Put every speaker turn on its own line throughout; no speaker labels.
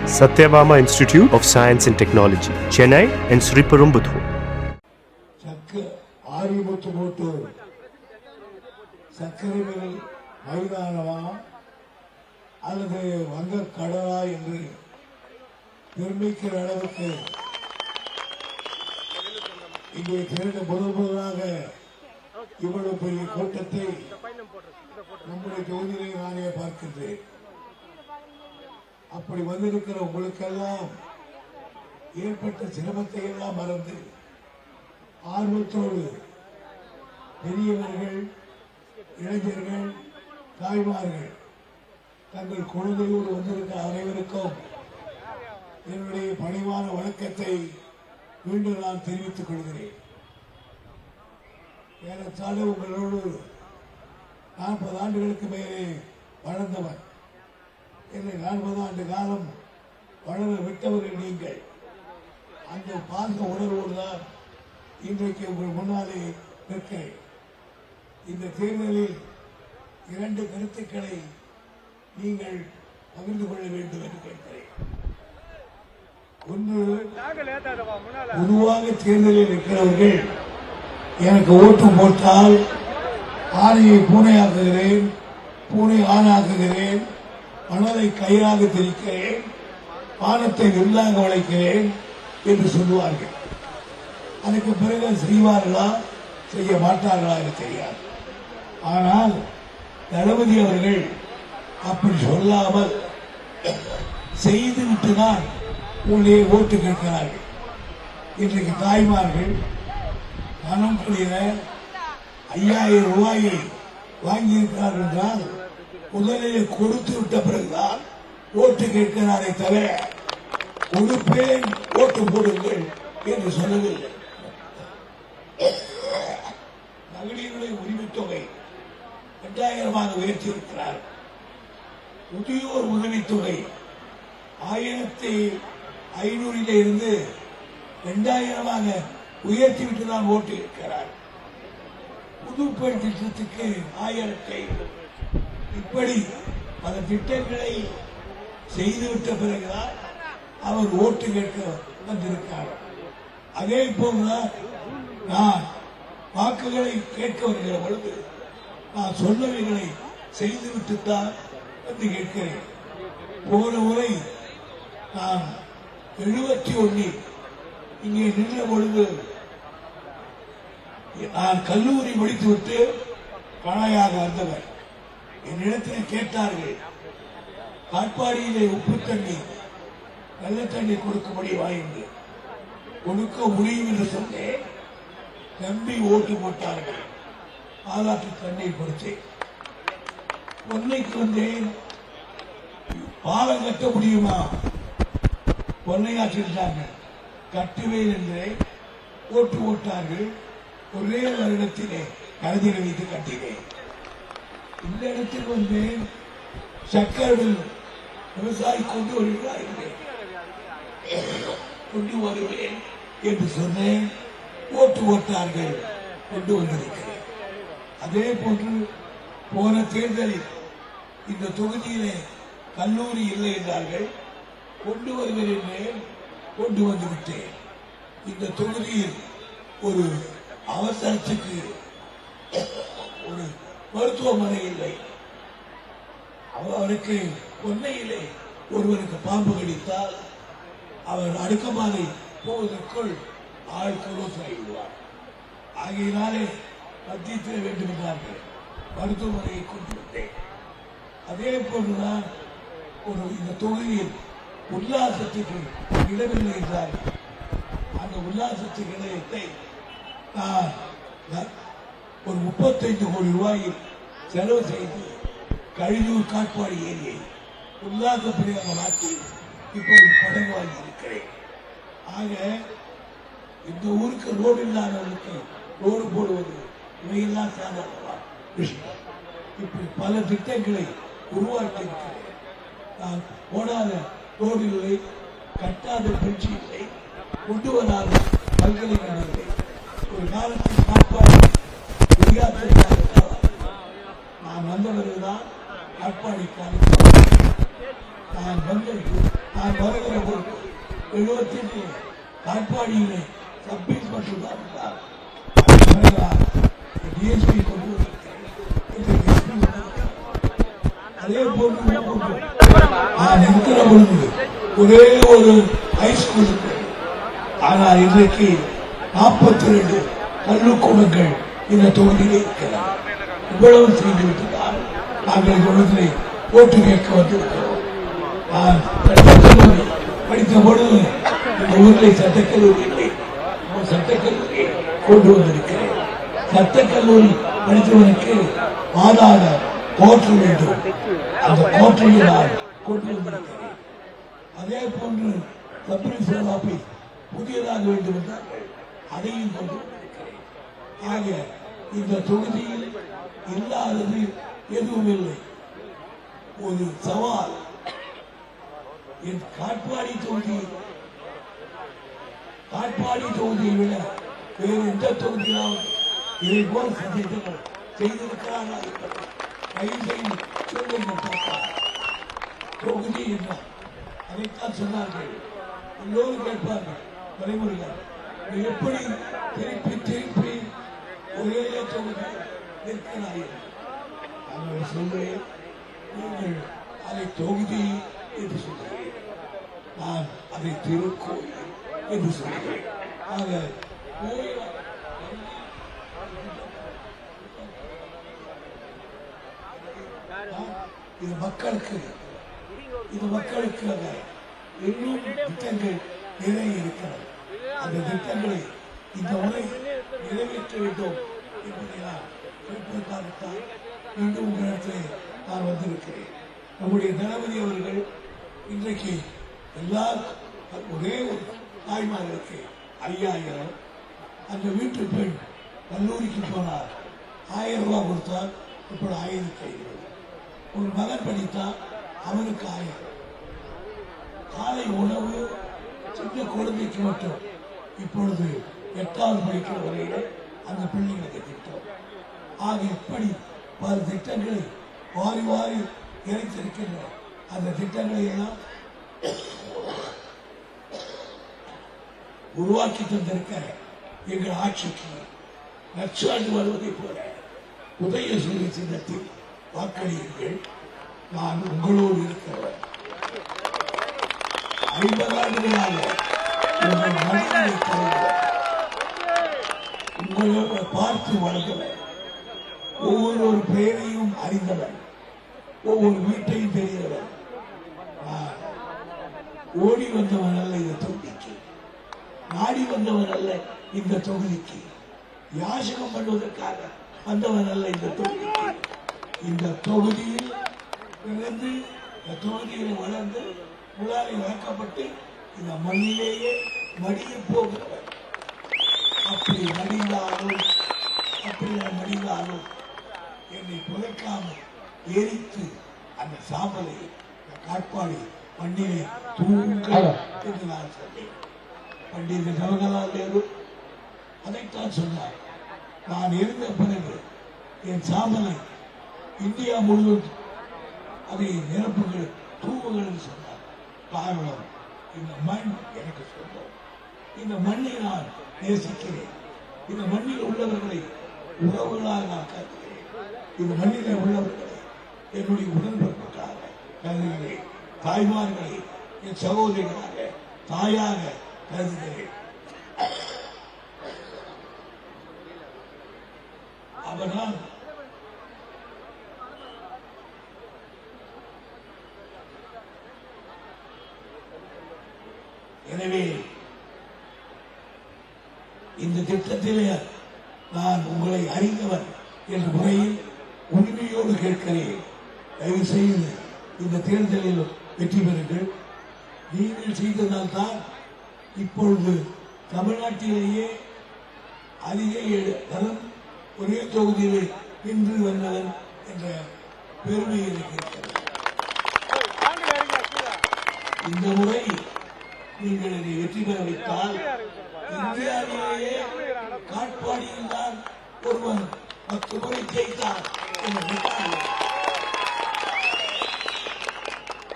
Satyabama Institute of Science and Technology, Chennai and Sriperumbudur.
சர்க்கரை விரல் மைதானமா அல்லது வங்க கடலா என்று பெருமைக்கிற அளவுக்கு இங்கே திரண்டு முதலாக இவ்வளவு பெரிய கூட்டத்தை நம்முடைய தொகுதியிலே நானே பார்க்கின்றேன். அப்படி வந்திருக்கிற உங்களுக்கெல்லாம் ஏற்பட்ட சிரமத்தை எல்லாம் மறந்து ஆர்வத்தோடு பெரியவர்கள், இளைஞர்கள், தாய்மார்கள் தங்கள் குழந்தையோடு வந்திருக்கிற அனைவருக்கும் என்னுடைய பணிவான வணக்கத்தை மீண்டும் நான் தெரிவித்துக் கொள்கிறேன். ஏறத்தாழ உங்களோடு 40 ஆண்டுகளுக்கு மேலே வளர்ந்தவர், என்னை 40 ஆண்டு காலம் வளர விட்டவர்கள் நீங்கள். அந்த பாச உணர்வோடுதான் இன்றைக்கு உங்கள் முன்னாலே நிற்கிறேன். இந்த தேர்தலில் 2 கருத்துக்களை நீங்கள் பகிர்ந்து கொள்ள வேண்டும் என்று கேட்கிறேன். ஒன்று, பொதுவாக தேர்தலில் இருக்கிறவர்கள் எனக்கு ஓட்டு போட்டால் ஆணையை பூனையாக்குகிறேன், பூனை ஆணாக்குகிறேன், மணலை கயிறாக திரிக்கிறேன், பானத்தை வில்லாக வளைக்கிறேன் என்று சொல்லுவார்கள். அதுக்கு பிறகு செய்வார்களா செய்ய மாட்டார்களா என்று தெரியாது. ஆனால் தளபதி அவர்கள் அப்படி சொல்லாமல் செய்துவிட்டுதான் உங்களுடைய ஓட்டு கேட்கிறார்கள். இன்றைக்கு தாய்மார்கள் பணம் புரிகிற 5000 ரூபாயை வாங்கியிருக்கிறார்கள் என்றால் முதலில் கொடுத்து விட்ட பிறகுதான் ஓட்டு கேட்கிறாரே தவிர கொடுப்பேன் ஓட்டு போடுங்கள் என்று சொல்லவில்லை. மகளிருடைய உரிமைத்தொகை 2000 உயர்த்தியிருக்கிறார். முதியோர் உதவித்தொகை 1500 இருந்து 2000 உயர்த்திவிட்டு தான் ஓட்டு இருக்கிறார். புதுப்பெண் திட்டத்துக்கு 1500. இப்படி பல திட்டங்களை செய்துவிட்ட பிறகுதான் அவர் ஓட்டு கேட்க வந்திருக்கிறார். அதே போதுதான் நான் வாக்குகளை கேட்க வருகிற பொழுது நான் சொன்னவைகளை செய்துவிட்டு தான் வந்து கேட்கிறேன். போன முறை நான் 71 இங்கே நின்ற பொழுது நான் கல்லூரி முடித்துவிட்டு கணையாக வந்தவர். என்னிடத்தில் கேட்டார்கள், காட்பாடியிலே உப்பு தண்ணீர் நல்ல தண்ணீர் கொடுக்கும்படி வாய்ந்து கொடுக்க முடியும் என்று சொன்னேன். நம்பி ஓட்டு போட்டார்கள். ஆதாற்று தண்ணீர் கொடுத்தேன். பொன்னைக்கு வந்தேன், பாலம் கட்ட முடியுமா? பொன்னையாற்றிருந்தாங்க, கட்டுவேன் என்று ஓட்டு போட்டார்கள். ஒரே வருடத்திலே கருதிரை வைத்து கட்டினேன். இந்த இடத்தில் வந்தேன், சக்கரவில் விவசாயி கொண்டு வருகிறார்கள், கொண்டு வருவேன் என்று சொன்னேன். ஓட்டு போட்டார்கள், கொண்டு வந்திருக்கிறேன். அதே போன்று போன தேர்தலில் இந்த தொகுதியிலே கல்லூரி இல்லை என்றார்கள், கொண்டு வருகிறேன், கொண்டு வந்துவிட்டேன். இந்த தொகுதியில் ஒரு அவசரத்துக்கு ஒரு மருத்துவமனை இல்லை. அவருக்கு பொன்னையிலே ஒருவருக்கு பாம்பு கடித்தால் அவர் அடுக்கமாலை போவதற்குள் ஆள் விடுவார். ஆகையினாலே மத்தியத்தில் வேண்டும் என்றார்கள், மருத்துவமனையை கொண்டு வந்தேன். அதே போன்றுதான் இந்த தொகுதியில் உல்லாசத்துக்கு இடமில்லை என்றார்கள். அந்த உல்லாசத்துக்கு நிலையத்தை நான் ஒரு 35 கோடி ரூபாயில் செலவு செய்து கழிலூர் காட்பாடி ஏரியை உல்லாச பிரிவாக மாற்றி இப்போது படகு வாங்கி இருக்கிறேன். ஆக இந்த ஊருக்கு ரோடு இல்லாதவர்களுக்கு ரோடு போடுவது இவையெல்லாம் சாதாரண விஷயம். இப்படி பல திட்டங்களை உருவாக்கி இருக்கிறேன். நான் போடாத ரோடு இல்லை, கட்டாத பெஞ்சி இல்லை, கொண்டு வராத பல்கலைக்கழகம் இல்லை. ஒரு காலத்தில் காட்பாடி நான் வந்த பிறகுதான் காட்பாடி நான் வந்து நான் வருகிற போது 78 காட்பாடியிலே சப் இன்ஸ்பெக்டர் தான் இருந்தார். டிஎஸ்பி கொண்டு அதே போன்று நான் இருக்கிற பொழுது ஒரே ஒரு ஹைஸ்கூல், ஆனால் இன்றைக்கு 42 கல்விக்கூடங்கள் இந்த தொகுதியிலே இருக்கிறார். இவ்வளவு செய்துவிட்டுதான் நாங்கள் குளத்திலே ஓட்டு கேட்க வந்திருக்கிறோம். நான் சட்டக்கல்லூரி படித்த பொழுது இந்த ஊரில் சட்டக்கல்லூரி இல்லை, சட்டக்கல்லூரியை கொண்டு வந்திருக்கிறேன். சட்டக்கல்லூரி படித்தவனுக்கு மாதாத கோற்று வேண்டும், அந்த கோற்றையை நான் கொண்டு வந்திருக்கிறேன். அதே போன்று சப்ரின்சிபல் ஆபீஸ் புதியதாக வேண்டும் என்றார்கள், அதையும் கொண்டு வந்திருக்கிறேன். ஆக இந்த தொகுதியில் இல்லாதது எதுவும் இல்லை. ஒரு சவால் என் காட்பாடி தொகுதியை விட வேறு எந்த தொகுதியாவது இதை போல் சந்தித்தங்கள் செய்திருக்கிறார்களா என்பதை தயவு செய்து சொல்லுங்கள். தொகுதி என்றார் அதைத்தான் சொன்னார்கள். எல்லோரும் கேட்பார்கள், வரைமுறைகள் எப்படி திருப்பி ஒரே தொகுதி நிற்கிறார்கள். நான் சொல்றேன், நீங்கள் அதை தொகுதி என்று சொல்கிறேன், நான் அதை திருக்கோயில் என்று சொல்கிறேன். ஆக இது மக்களுக்கு இன்னும் திட்டங்கள் நிறைய இருக்கிறது. அந்த திட்டங்களை இந்த முறை நிறைவேற்ற வேண்டும் என்பதை நான் கேட்பதற்காகத்தான் மீண்டும் உங்களிடத்திலே நான் வந்திருக்கிறேன். நம்முடைய தளபதி அவர்கள் இன்றைக்கு எல்லா ஒரே ஒரு தாய்மார்களுக்கு 5000, அந்த வீட்டு பெண் கல்லூரிக்கு போனார் 1000 ரூபாய் கொடுத்தார், இப்போது 1500. ஒரு மகன் படித்தார், அவனுக்கு 1000. காலை உணவு சின்ன குழந்தைக்கு மட்டும் இப்பொழுது 8வது படிக்கிற வரையில அந்த பிள்ளைங்களுக்கு திட்டம். ஆக இப்படி பல திட்டங்களை வாரி வாரி இறைத்திருக்கின்ற அந்த திட்டங்களை எல்லாம் உருவாக்கி தந்திருக்க எங்கள் ஆட்சிக்கு நற்சான்று வருவதை போல உதயசூரிய சின்னத்தில் வாக்களியுங்கள். நான் உங்களோடு இருக்கிறேன். 50 ஆண்டுகளாக உங்கள் மனதை தருகிறேன், உங்களோட பார்த்து வளர்ந்தவன், ஒவ்வொரு பெயரையும் அறிந்தவன், ஒவ்வொரு வீட்டையும் தெரிந்தவன். ஓடி வந்தவன் அல்ல இந்த தொகுதிக்கு, நாடி வந்தவன் அல்ல இந்த தொகுதிக்கு, யாசகம் பண்ணுவதற்காக வந்தவன் அல்ல இந்த தொகுதிக்கு. இந்த தொகுதியில் பிறந்து, இந்த தொகுதியில் வளர்ந்து, முளாரி வளர்க்கப்பட்டு இந்த மண்ணிலேயே மடிய போகிறவன். அப்படி மடிந்தாலும் என்னை புதைக்காமல் எரித்து அந்த சாம்பலை காட்பாடி மண்ணிலே தூங்க என்று நான் சொன்னேன். பண்டித ஜவஹர்லால் நேரு அதைத்தான் சொன்னார். நான் இருந்த பிறகு என் சாம்பலை இந்தியா முழுவதும் அதை நிரப்புகள் தூவுகள் சொன்னார். காரணம், இந்த மண் எனக்கு சொந்தம், இந்த மண்ணை நான் நேசிக்கிறேன், இந்த மண்ணில் உள்ளவர்களை உறவுகளாக நான் கருதுகிறேன், இந்த மண்ணிலே உள்ளவர்களை என்னுடைய உடன்பிறப்புக்காக கருதுகிறேன், தாய்மார்களை என் சகோதரிகளாக தாயாக கருதுகிறேன். அவனால் எனவே இந்த திட்டத்திலே நான் உங்களை அறிந்தவன் என்ற முறையில் உரிமையோடு கேட்கிறேன். தயவு செய்து இந்த தேர்தலில் வெற்றி பெறுங்கள். நீங்கள் செய்ததால் தான் இப்பொழுது தமிழ்நாட்டிலேயே அதிக தரம் ஒரே தொகுதியிலே நின்று வந்தவன் என்ற பெருமை இருக்கிறது. இந்த முறை நீங்கள் இதை வெற்றி பெற வைத்தால் இந்தியாவிலேயே காட்பாடியில் தான் ஒருவன் 10 முறை ஜெயித்தார்.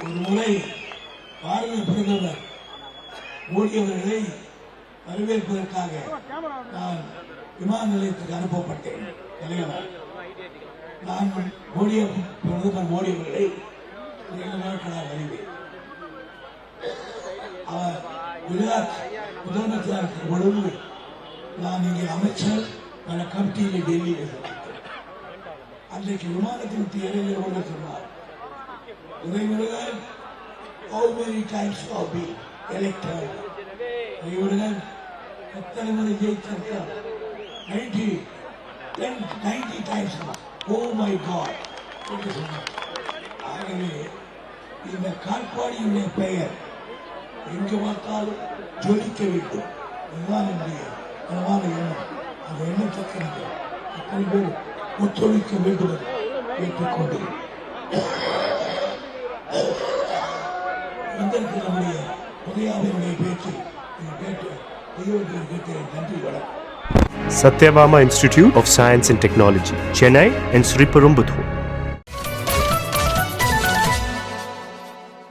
ஒரு முறை பாரத பிரதமர் மோடி அவர்களை வரவேற்பதற்காக நான் விமான நிலையத்துக்கு அனுப்பப்பட்டேன். தலைவர், நான் பிரதமர் மோடி அவர்களை 2 நாட்களாக அறிவேன். அவர் குஜராத் முதலமைச்சராக இருக்கிற பொழுது நான் இங்கே அமைச்சர் பல கமிட்டியிலே டெல்லியில் அன்றைக்கு விமானத்தை விட்டு இடையிலே கொண்டு சொன்னார், இறைவர்கள் how many times have been elected? இறைவர்கள் எத்தனை முறை ஜெயித்திருக்கிறார்? 90 times. Oh my God என்று சொன்னார். ஆகவே இந்த காட்பாடியுடைய பெயர் எங்கு பார்த்தாலும் ஜொலிக்க வேண்டும். இதுதான் என்னுடைய மனமான எண்ணம். அந்த எண்ணத்துக்கு அத்தனை பேர் ஒத்துழைக்க வேண்டும் என்று கேட்டுக்கொண்டு வந்திருக்கிற நம்முடைய உதயாவினுடைய பேச்சு கேட்டு தெய்வத்தை கேட்டு நன்றி வணக்கம்.
Satyabama Institute of Science and Technology, Chennai and Sri Perumbudur.